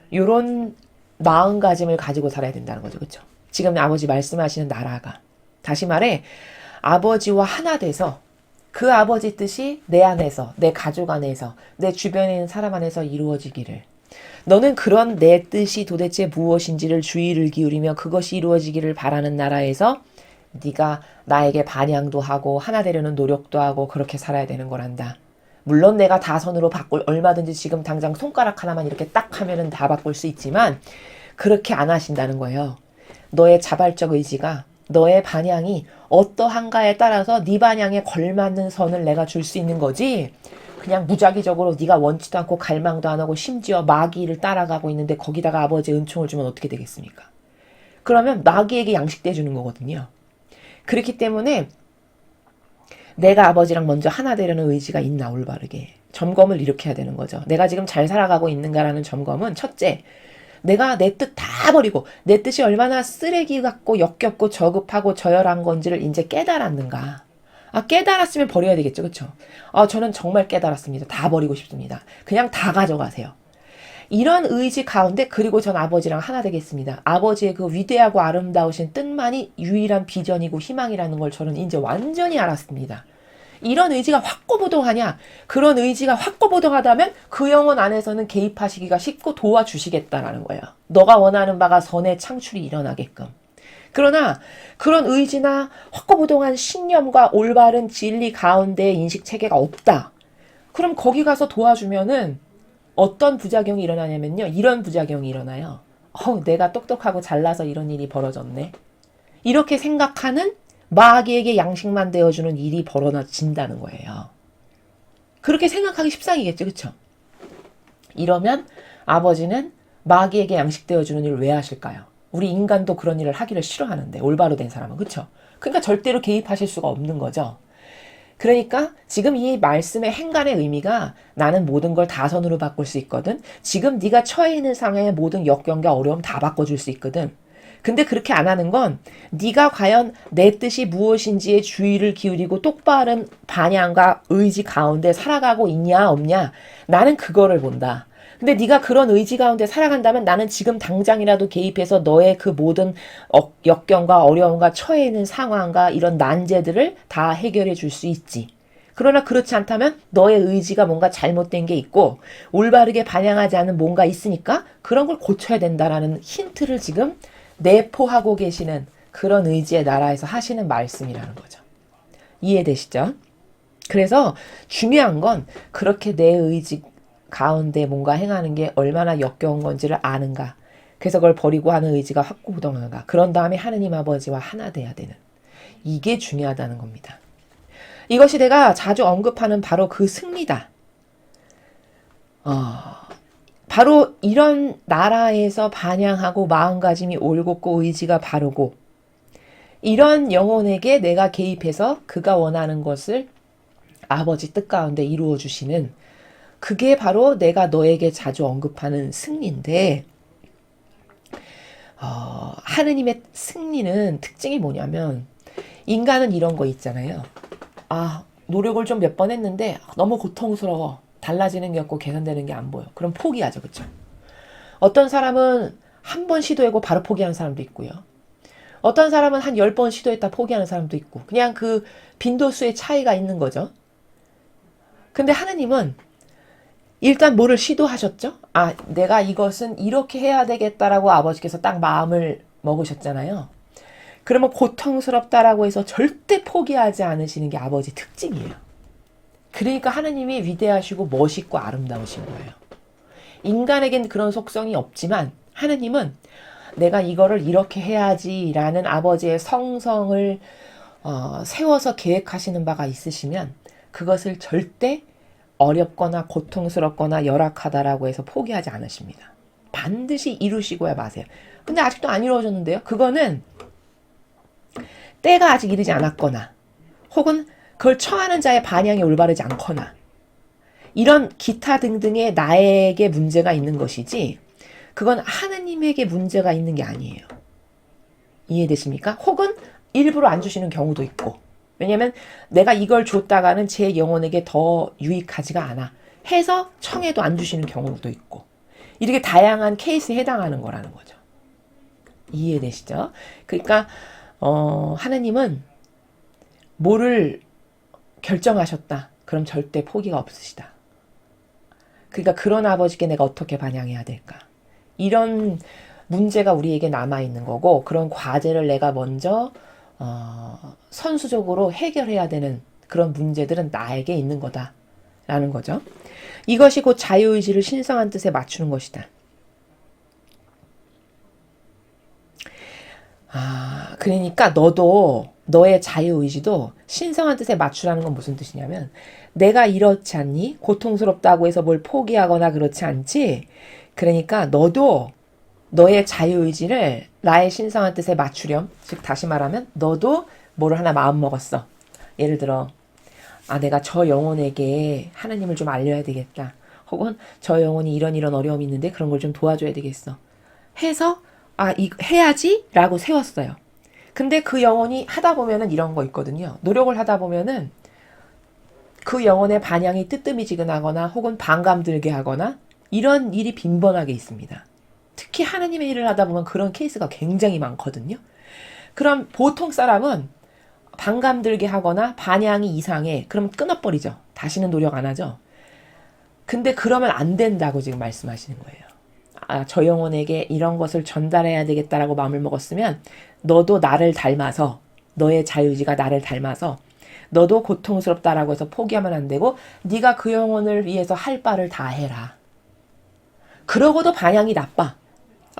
이런 마음가짐을 가지고 살아야 된다는 거죠. 그렇죠? 지금 아버지 말씀하시는 나라가, 다시 말해 아버지와 하나 돼서 그 아버지 뜻이 내 안에서, 내 가족 안에서, 내 주변에 있는 사람 안에서 이루어지기를, 너는 그런 내 뜻이 도대체 무엇인지를 주의를 기울이며 그것이 이루어지기를 바라는 나라에서 네가 나에게 반향도 하고 하나 되려는 노력도 하고 그렇게 살아야 되는 거란다. 물론 내가 다 선으로 바꿀, 얼마든지 지금 당장 손가락 하나만 이렇게 딱 하면은 다 바꿀 수 있지만 그렇게 안 하신다는 거예요. 너의 자발적 의지가, 너의 반향이 어떠한가에 따라서 네 반향에 걸맞는 선을 내가 줄 수 있는 거지, 그냥 무작위적으로 네가 원치도 않고 갈망도 안 하고 심지어 마귀를 따라가고 있는데 거기다가 아버지의 은총을 주면 어떻게 되겠습니까? 그러면 마귀에게 양식돼 주는 거거든요. 그렇기 때문에 내가 아버지랑 먼저 하나 되려는 의지가 있나, 올바르게 점검을 이렇게 해야 되는 거죠. 내가 지금 잘 살아가고 있는가라는 점검은, 첫째, 내가 내 뜻 다 버리고 내 뜻이 얼마나 쓰레기 같고 역겹고 저급하고 저열한 건지를 이제 깨달았는가. 깨달았으면 버려야 되겠죠. 그렇죠? 저는 정말 깨달았습니다. 다 버리고 싶습니다. 그냥 다 가져가세요. 이런 의지 가운데, 그리고 전 아버지랑 하나 되겠습니다. 아버지의 그 위대하고 아름다우신 뜻만이 유일한 비전이고 희망이라는 걸 저는 이제 완전히 알았습니다. 이런 의지가 확고부동하냐? 그런 의지가 확고부동하다면 그 영혼 안에서는 개입하시기가 쉽고 도와주시겠다라는 거예요. 너가 원하는 바가 선의 창출이 일어나게끔. 그러나 그런 의지나 확고부동한 신념과 올바른 진리 가운데 인식체계가 없다. 그럼 거기 가서 도와주면은 어떤 부작용이 일어나냐면요. 이런 부작용이 일어나요. 내가 똑똑하고 잘나서 이런 일이 벌어졌네. 이렇게 생각하는, 마귀에게 양식만 되어주는 일이 벌어진다는 거예요. 그렇게 생각하기 십상이겠죠. 그렇죠? 이러면 아버지는 마귀에게 양식 되어주는 일을 왜 하실까요? 우리 인간도 그런 일을 하기를 싫어하는데, 올바로 된 사람은. 그렇죠? 그러니까 절대로 개입하실 수가 없는 거죠. 그러니까 지금 이 말씀의 행간의 의미가, 나는 모든 걸 다 선으로 바꿀 수 있거든. 지금 네가 처해 있는 상황의 모든 역경과 어려움 다 바꿔줄 수 있거든. 근데 그렇게 안 하는 건 네가 과연 내 뜻이 무엇인지에 주의를 기울이고 똑바른 반향과 의지 가운데 살아가고 있냐 없냐, 나는 그거를 본다. 근데 네가 그런 의지 가운데 살아간다면 나는 지금 당장이라도 개입해서 너의 그 모든 역경과 어려움과 처해 있는 상황과 이런 난제들을 다 해결해 줄 수 있지. 그러나 그렇지 않다면 너의 의지가 뭔가 잘못된 게 있고 올바르게 반영하지 않은 뭔가 있으니까 그런 걸 고쳐야 된다라는 힌트를 지금 내포하고 계시는 그런 의지의 나라에서 하시는 말씀이라는 거죠. 이해되시죠? 그래서 중요한 건 그렇게 내 의지 가운데 뭔가 행하는 게 얼마나 역겨운 건지를 아는가. 그래서 그걸 버리고 하는 의지가 확고부동한가. 그런 다음에 하느님 아버지와 하나 돼야 되는. 이게 중요하다는 겁니다. 이것이 내가 자주 언급하는 바로 그 승리다. 바로 이런 나라에서 반향하고 마음가짐이 올곧고 의지가 바르고 이런 영혼에게 내가 개입해서 그가 원하는 것을 아버지 뜻 가운데 이루어 주시는 그게 바로 내가 너에게 자주 언급하는 승리인데 하느님의 승리는 특징이 뭐냐면 인간은 이런 거 있잖아요. 노력을 좀 몇 번 했는데 너무 고통스러워. 달라지는 게 없고 개선되는 게 안 보여. 그럼 포기하죠. 그렇죠? 어떤 사람은 한 번 시도하고 바로 포기하는 사람도 있고요. 어떤 사람은 한 10번 시도했다 포기하는 사람도 있고 그냥 그 빈도수의 차이가 있는 거죠. 근데 하느님은 일단 뭐를 시도하셨죠? 내가 이것은 이렇게 해야 되겠다라고 아버지께서 딱 마음을 먹으셨잖아요. 그러면 고통스럽다라고 해서 절대 포기하지 않으시는 게 아버지 특징이에요. 그러니까 하느님이 위대하시고 멋있고 아름다우신 거예요. 인간에겐 그런 속성이 없지만 하느님은 내가 이거를 이렇게 해야지라는 아버지의 성성을 세워서 계획하시는 바가 있으시면 그것을 절대 어렵거나 고통스럽거나 열악하다라고 해서 포기하지 않으십니다. 반드시 이루시고야 마세요. 근데 아직도 안 이루어졌는데요. 그거는 때가 아직 이르지 않았거나 혹은 그걸 청하는 자의 반향이 올바르지 않거나 이런 기타 등등의 나에게 문제가 있는 것이지 그건 하느님에게 문제가 있는 게 아니에요. 이해되십니까? 혹은 일부러 안 주시는 경우도 있고 왜냐면 내가 이걸 줬다가는 제 영혼에게 더 유익하지가 않아 해서 청해도 안 주시는 경우도 있고 이렇게 다양한 케이스에 해당하는 거라는 거죠. 이해되시죠? 그러니까 하느님은 뭐를 결정하셨다. 그럼 절대 포기가 없으시다. 그러니까 그런 아버지께 내가 어떻게 반향해야 될까? 이런 문제가 우리에게 남아있는 거고 그런 과제를 내가 먼저 선수적으로 해결해야 되는 그런 문제들은 나에게 있는 거다라는 거죠. 이것이 곧 자유의지를 신성한 뜻에 맞추는 것이다. 그러니까 너도 너의 자유의지도 신성한 뜻에 맞추라는 건 무슨 뜻이냐면 내가 이렇지 않니? 고통스럽다고 해서 뭘 포기하거나 그렇지 않지? 그러니까 너도 너의 자유의지를 나의 신성한 뜻에 맞추렴. 즉 다시 말하면 너도 뭐를 하나 마음먹었어. 예를 들어 내가 저 영혼에게 하나님을 좀 알려야 되겠다. 혹은 저 영혼이 이런 어려움이 있는데 그런 걸 좀 도와줘야 되겠어. 해서 해야지 라고 세웠어요. 근데 그 영혼이 하다 보면은 이런 거 있거든요. 노력을 하다 보면은 그 영혼의 반향이 뜨뜨미지근하거나 혹은 반감 들게 하거나 이런 일이 빈번하게 있습니다. 특히 하나님의 일을 하다 보면 그런 케이스가 굉장히 많거든요. 그럼 보통 사람은 반감 들게 하거나 반향이 이상해. 그럼 끊어버리죠. 다시는 노력 안 하죠. 근데 그러면 안 된다고 지금 말씀하시는 거예요. 저 영혼에게 이런 것을 전달해야 되겠다라고 마음을 먹었으면 너도 나를 닮아서 너의 자유의지가 나를 닮아서 너도 고통스럽다라고 해서 포기하면 안 되고 네가 그 영혼을 위해서 할 바를 다 해라. 그러고도 반향이 나빠.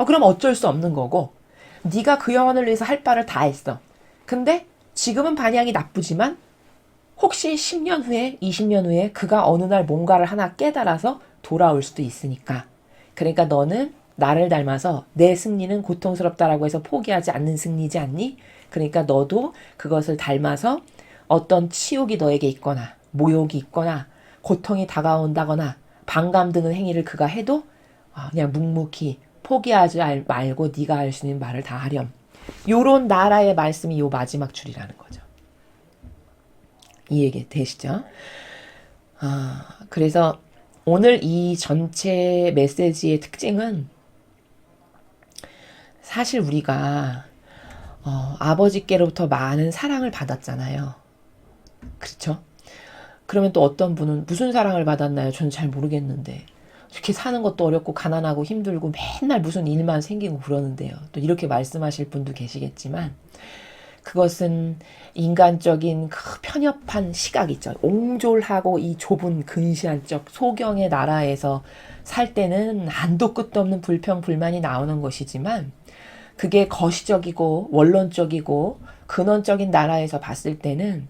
그럼 어쩔 수 없는 거고 네가 그 영혼을 위해서 할 바를 다 했어. 근데 지금은 반향이 나쁘지만 혹시 10년 후에 20년 후에 그가 어느 날 뭔가를 하나 깨달아서 돌아올 수도 있으니까 그러니까 너는 나를 닮아서 내 승리는 고통스럽다라고 해서 포기하지 않는 승리지 않니? 그러니까 너도 그것을 닮아서 어떤 치욕이 너에게 있거나 모욕이 있거나 고통이 다가온다거나 반감 드는 행위를 그가 해도 그냥 묵묵히 포기하지 말고 네가 할 수 있는 말을 다 하렴. 요런 나라의 말씀이 요 마지막 줄이라는 거죠. 이해가 되시죠? 그래서 오늘 이 전체 메시지의 특징은 사실 우리가 아버지께로부터 많은 사랑을 받았잖아요. 그렇죠? 그러면 또 어떤 분은 무슨 사랑을 받았나요? 저는 잘 모르겠는데 이렇게 사는 것도 어렵고 가난하고 힘들고 맨날 무슨 일만 생기고 그러는데요. 또 이렇게 말씀하실 분도 계시겠지만 그것은 인간적인 그 편협한 시각 있죠. 옹졸하고 이 좁은 근시안적 소경의 나라에서 살 때는 한도 끝도 없는 불평 불만이 나오는 것이지만 그게 거시적이고 원론적이고 근원적인 나라에서 봤을 때는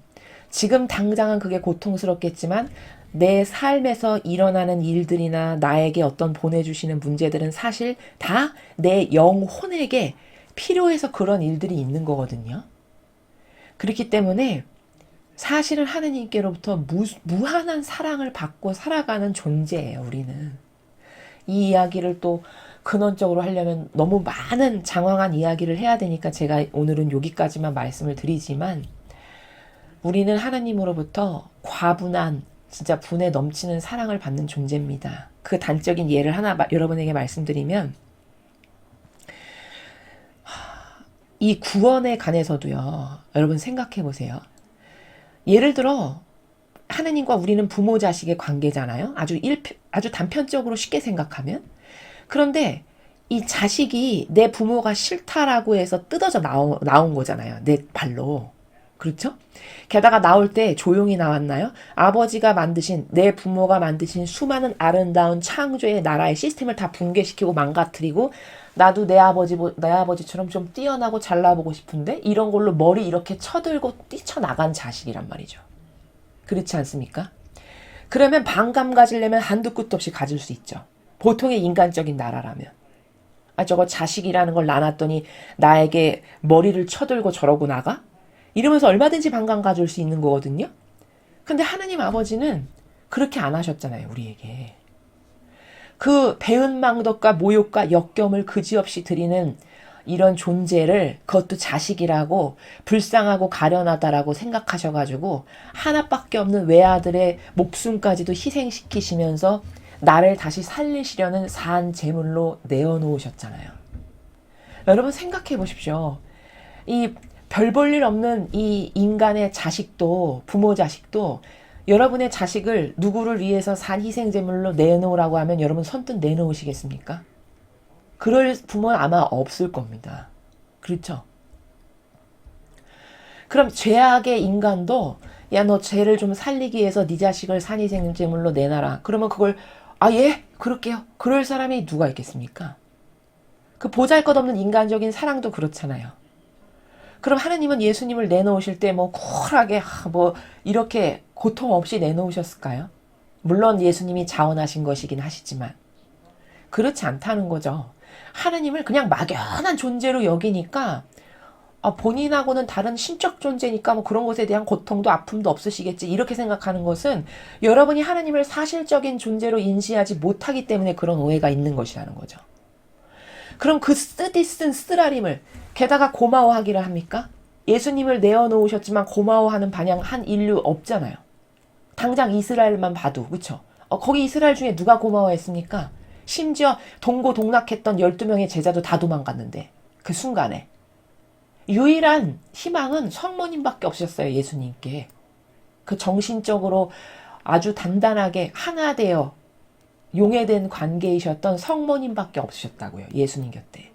지금 당장은 그게 고통스럽겠지만 내 삶에서 일어나는 일들이나 나에게 어떤 보내주시는 문제들은 사실 다 내 영혼에게 필요해서 그런 일들이 있는 거거든요. 그렇기 때문에 사실은 하느님께로부터 무한한 사랑을 받고 살아가는 존재예요, 우리는. 이 이야기를 또 근원적으로 하려면 너무 많은 장황한 이야기를 해야 되니까 제가 오늘은 여기까지만 말씀을 드리지만 우리는 하나님으로부터 과분한 진짜 분에 넘치는 사랑을 받는 존재입니다. 그 단적인 예를 하나 여러분에게 말씀드리면 이 구원에 관해서도요. 여러분 생각해 보세요. 예를 들어 하나님과 우리는 부모 자식의 관계잖아요. 아주 단편적으로 쉽게 생각하면. 그런데 이 자식이 내 부모가 싫다라고 해서 뜯어져 나온 거잖아요. 내 발로. 그렇죠? 게다가 나올 때 조용히 나왔나요? 아버지가 만드신, 내 부모가 만드신 수많은 아름다운 창조의 나라의 시스템을 다 붕괴시키고 망가뜨리고 나도 내 아버지처럼 좀 뛰어나고 잘나보고 싶은데 이런 걸로 머리 이렇게 쳐들고 뛰쳐나간 자식이란 말이죠. 그렇지 않습니까? 그러면 반감 가지려면 한두 끝도 없이 가질 수 있죠. 보통의 인간적인 나라라면. 저거 자식이라는 걸 낳았더니 나에게 머리를 쳐들고 저러고 나가? 이러면서 얼마든지 반감 가질 수 있는 거거든요. 근데 하나님 아버지는 그렇게 안 하셨잖아요, 우리에게. 그 배은망덕과 모욕과 역경을 그지없이 드리는 이런 존재를 그것도 자식이라고 불쌍하고 가련하다라고 생각하셔가지고 하나밖에 없는 외아들의 목숨까지도 희생시키시면서 나를 다시 살리시려는 산 제물로 내어놓으셨잖아요. 여러분 생각해 보십시오. 이 별 볼 일 없는 이 인간의 자식도 부모 자식도 여러분의 자식을 누구를 위해서 산 희생제물로 내놓으라고 하면 여러분 선뜻 내놓으시겠습니까? 그럴 부모는 아마 없을 겁니다. 그렇죠? 그럼 죄악의 인간도 야, 너 죄를 좀 살리기 위해서 네 자식을 산 희생제물로 내놔라. 그러면 그걸 예, 그럴게요. 그럴 사람이 누가 있겠습니까? 그 보잘것없는 인간적인 사랑도 그렇잖아요. 그럼 하나님은 예수님을 내놓으실 때 쿨하게 이렇게 고통 없이 내놓으셨을까요? 물론 예수님이 자원하신 것이긴 하시지만 그렇지 않다는 거죠. 하나님을 그냥 막연한 존재로 여기니까 본인하고는 다른 신적 존재니까 그런 것에 대한 고통도 아픔도 없으시겠지 이렇게 생각하는 것은 여러분이 하나님을 사실적인 존재로 인지하지 못하기 때문에 그런 오해가 있는 것이라는 거죠. 그럼 그 쓰디쓴 쓰라림을 게다가 고마워하기를 합니까? 예수님을 내어놓으셨지만 고마워하는 반영 한 인류 없잖아요. 당장 이스라엘만 봐도 그렇죠? 거기 이스라엘 중에 누가 고마워했습니까? 심지어 동고동락했던 12명의 제자도 다 도망갔는데 그 순간에 유일한 희망은 성모님밖에 없으셨어요. 예수님께. 그 정신적으로 아주 단단하게 하나 되어 용해된 관계이셨던 성모님밖에 없으셨다고요. 예수님 곁에.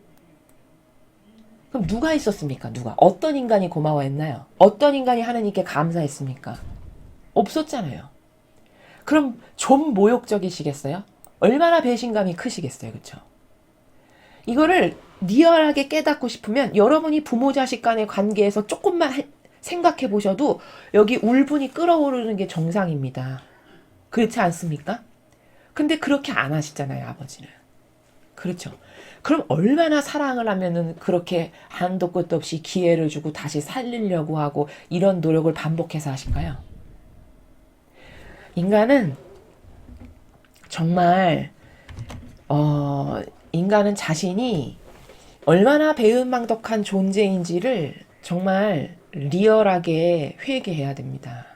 그럼 누가 있었습니까? 누가? 어떤 인간이 고마워했나요? 어떤 인간이 하나님께 감사했습니까? 없었잖아요. 그럼 좀 모욕적이시겠어요? 얼마나 배신감이 크시겠어요. 그렇죠? 이거를 리얼하게 깨닫고 싶으면 여러분이 부모 자식 간의 관계에서 조금만 생각해 보셔도 여기 울분이 끓어오르는 게 정상입니다. 그렇지 않습니까? 근데 그렇게 안 하시잖아요, 아버지는. 그렇죠. 그럼 얼마나 사랑을 하면은 그렇게 한도 끝도 없이 기회를 주고 다시 살리려고 하고 이런 노력을 반복해서 하실까요? 인간은 정말 인간은 자신이 얼마나 배은망덕한 존재인지를 정말 리얼하게 회개해야 됩니다.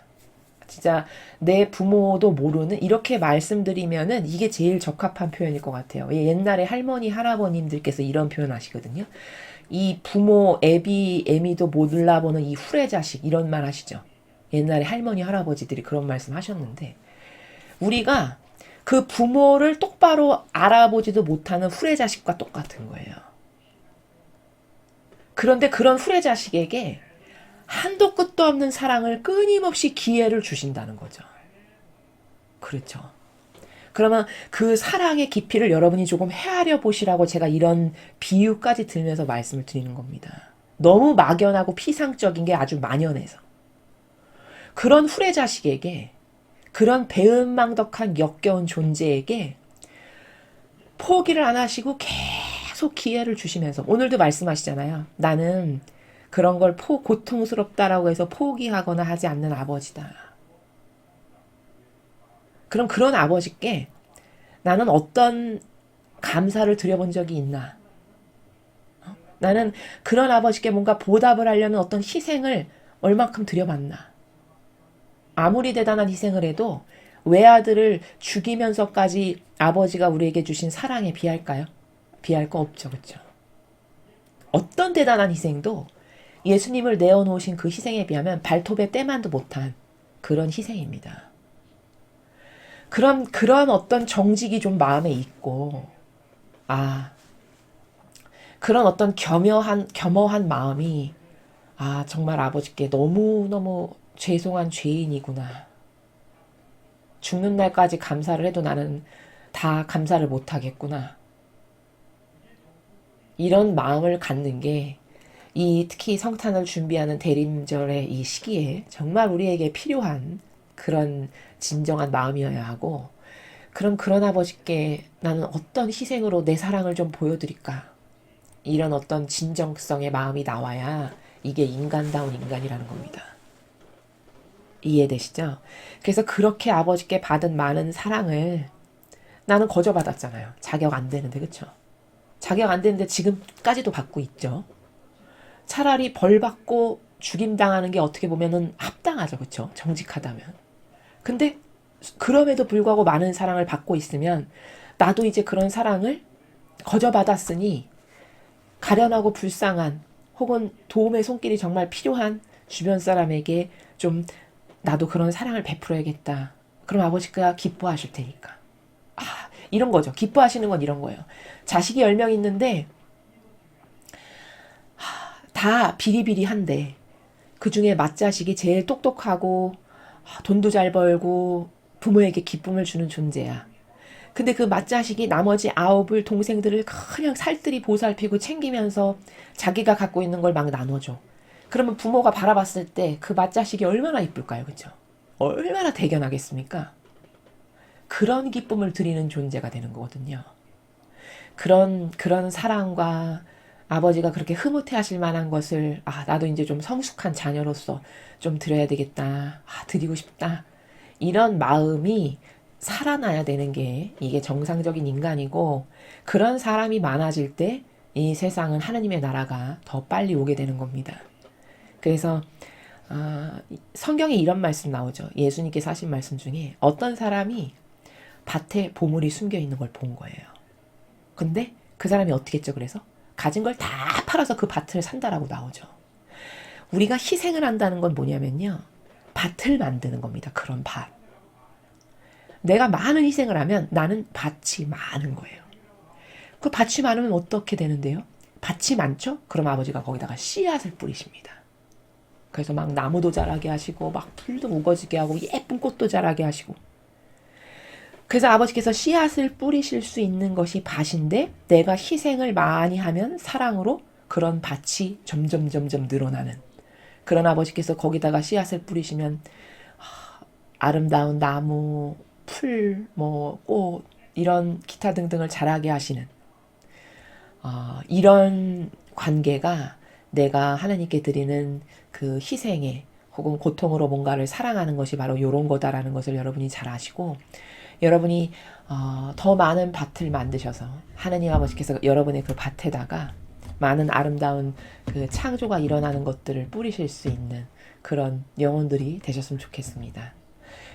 진짜 내 부모도 모르는, 이렇게 말씀드리면은 이게 제일 적합한 표현일 것 같아요. 옛날에 할머니 할아버님들께서 이런 표현 하시거든요. 이 부모 애미도 몰라보는 이 후레자식, 이런 말 하시죠. 옛날에 할머니 할아버지들이 그런 말씀 하셨는데, 우리가 그 부모를 똑바로 알아보지도 못하는 후레자식과 똑같은 거예요. 그런데 그런 후레자식에게 한도 끝도 없는 사랑을 끊임없이 기회를 주신다는 거죠. 그렇죠. 그러면 그 사랑의 깊이를 여러분이 조금 헤아려 보시라고 제가 이런 비유까지 들면서 말씀을 드리는 겁니다. 너무 막연하고 피상적인 게 아주 만연해서. 그런 후레자식에게, 그런 배은망덕한 역겨운 존재에게 포기를 안 하시고 계속 기회를 주시면서, 오늘도 말씀하시잖아요. 나는 그런 걸 고통스럽다라고 해서 포기하거나 하지 않는 아버지다. 그럼 그런 아버지께 나는 어떤 감사를 드려본 적이 있나? 나는 그런 아버지께 뭔가 보답을 하려는 어떤 희생을 얼만큼 드려봤나? 아무리 대단한 희생을 해도 외아들을 죽이면서까지 아버지가 우리에게 주신 사랑에 비할까요? 비할 거 없죠. 그렇죠? 어떤 대단한 희생도 예수님을 내어놓으신 그 희생에 비하면 발톱의 때만도 못한 그런 희생입니다. 그런 어떤 정직이 좀 마음에 있고, 그런 어떤 겸허한 마음이, 정말 아버지께 너무너무 죄송한 죄인이구나. 죽는 날까지 감사를 해도 나는 다 감사를 못하겠구나. 이런 마음을 갖는 게 특히 성탄을 준비하는 대림절의 이 시기에 정말 우리에게 필요한 그런 진정한 마음이어야 하고, 그런 아버지께 나는 어떤 희생으로 내 사랑을 좀 보여드릴까? 이런 어떤 진정성의 마음이 나와야 이게 인간다운 인간이라는 겁니다. 이해되시죠? 그래서 그렇게 아버지께 받은 많은 사랑을 나는 거저받았잖아요. 자격 안 되는데, 그쵸? 자격 안 되는데 지금까지도 받고 있죠. 차라리 벌 받고 죽임당하는 게 어떻게 보면은 합당하죠. 그쵸? 정직하다면. 근데 그럼에도 불구하고 많은 사랑을 받고 있으면 나도 이제 그런 사랑을 거저받았으니 가련하고 불쌍한, 혹은 도움의 손길이 정말 필요한 주변 사람에게 좀 나도 그런 사랑을 베풀어야겠다. 그럼 아버지가 기뻐하실 테니까. 이런 거죠. 기뻐하시는 건 이런 거예요. 자식이 10명 있는데 다 비리비리한데 그 중에 맏자식이 제일 똑똑하고 돈도 잘 벌고 부모에게 기쁨을 주는 존재야. 근데 그 맏자식이 나머지 9을 동생들을 그냥 살뜰히 보살피고 챙기면서 자기가 갖고 있는 걸 막 나눠줘. 그러면 부모가 바라봤을 때 그 맏자식이 얼마나 이쁠까요? 그렇죠? 얼마나 대견하겠습니까? 그런 기쁨을 드리는 존재가 되는 거거든요. 그런 사랑과 아버지가 그렇게 흐뭇해 하실 만한 것을, 나도 이제 좀 성숙한 자녀로서 좀 드려야 되겠다. 드리고 싶다. 이런 마음이 살아나야 되는 게 이게 정상적인 인간이고, 그런 사람이 많아질 때 이 세상은 하느님의 나라가 더 빨리 오게 되는 겁니다. 그래서 성경에 이런 말씀 나오죠. 예수님께서 하신 말씀 중에 어떤 사람이 밭에 보물이 숨겨 있는 걸 본 거예요. 근데 그 사람이 어떻게 했죠? 그래서 가진 걸 다 팔아서 그 밭을 산다라고 나오죠. 우리가 희생을 한다는 건 뭐냐면요, 밭을 만드는 겁니다. 그런 밭. 내가 많은 희생을 하면 나는 밭이 많은 거예요. 그 밭이 많으면 어떻게 되는데요? 밭이 많죠? 그럼 아버지가 거기다가 씨앗을 뿌리십니다. 그래서 막 나무도 자라게 하시고 막 풀도 우거지게 하고 예쁜 꽃도 자라게 하시고, 그래서 아버지께서 씨앗을 뿌리실 수 있는 것이 밭인데, 내가 희생을 많이 하면 사랑으로 그런 밭이 점점 늘어나는, 그런 아버지께서 거기다가 씨앗을 뿌리시면 아름다운 나무, 풀, 꽃, 이런 기타 등등을 자라게 하시는 이런 관계가 내가 하나님께 드리는 그 희생에 혹은 고통으로 뭔가를 사랑하는 것이 바로 이런 거다라는 것을 여러분이 잘 아시고, 여러분이 더 많은 밭을 만드셔서 하나님 아버지께서 여러분의 그 밭에다가 많은 아름다운 그 창조가 일어나는 것들을 뿌리실 수 있는 그런 영혼들이 되셨으면 좋겠습니다.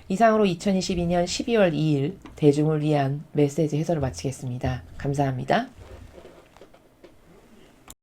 이상으로 2022년 12월 2일 대중을 위한 메시지 해설을 마치겠습니다. 감사합니다.